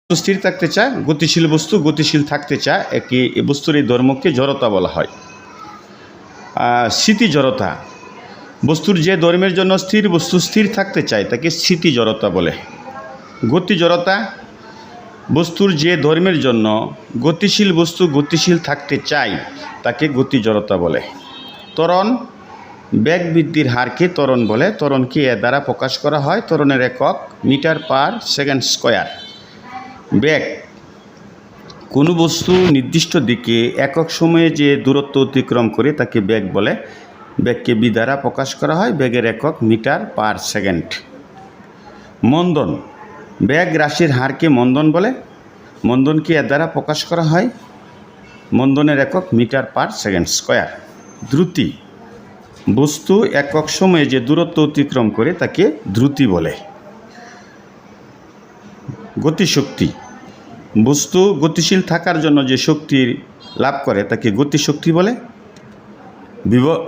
স্থির থাকতে চায়, গতিশীল বস্তু গতিশীল থাকতে চায়, একই বস্তুর এই ধর্মকে জড়তা বলা হয়। স্থিতি জড়তা, বস্তুর যে ধর্মের জন্য স্থির বস্তু স্থির থাকতে চায় তাকে স্থিতি জড়তা বলে। গতি জড়তা, বস্তুর যে ধর্মের জন্য গতিশীল বস্তু গতিশীল থাকতে চায় তাকে গতি জড়তা বলে। ত্বরণ, বেগ বৃদ্ধির হারকে ত্বরণ বলে। ত্বরণকে এ দ্বারা প্রকাশ করা হয়। ত্বরণের একক মিটার পার সেকেন্ড স্কোয়ার। বেগ, কোনো বস্তু নির্দিষ্ট দিকে একক সময়ে যে দূরত্ব অতিক্রম করে তাকে বেগ বলে। বেগকে বি দ্বারা প্রকাশ করা হয়। বেগের একক মিটার পার সেকেন্ড। মন্দন, বেগ রাশির হারকে মন্দন বলে। মন্দনকে এর দ্বারা প্রকাশ করা হয়। মন্দনের একক মিটার পার সেকেন্ড স্কোয়ার। দ্রুতি, বস্তু একক সময়ে যে দূরত্ব অতিক্রম করে তাকে দ্রুতি বলে। গতিশক্তি, বস্তু গতিশীল থাকার জন্য যে শক্তি লাভ করে তাকে গতিশক্তি বলে।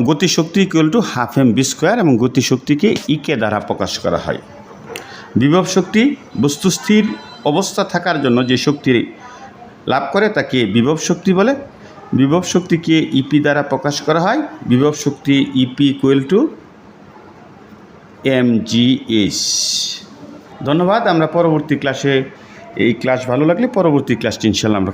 গতিশক্তি equal to half M B square এবং গতিশক্তিকে ইকে দ্বারা প্রকাশ করা হয়। বিভব শক্তি, বস্তু স্থির অবস্থা থাকার জন্য যে শক্তি লাভ করে তাকে বিভব শক্তি বলে। বিভব শক্তিকে ইপি দ্বারা প্রকাশ করা হয়। বিভব শক্তি ইপি ইকুয়াল টু mgh। ধন্যবাদ। আমরা পরবর্তী ক্লাসে, এই ক্লাস ভালো লাগলে পরবর্তী ক্লাসটি ইনশাল্লাহ আমরা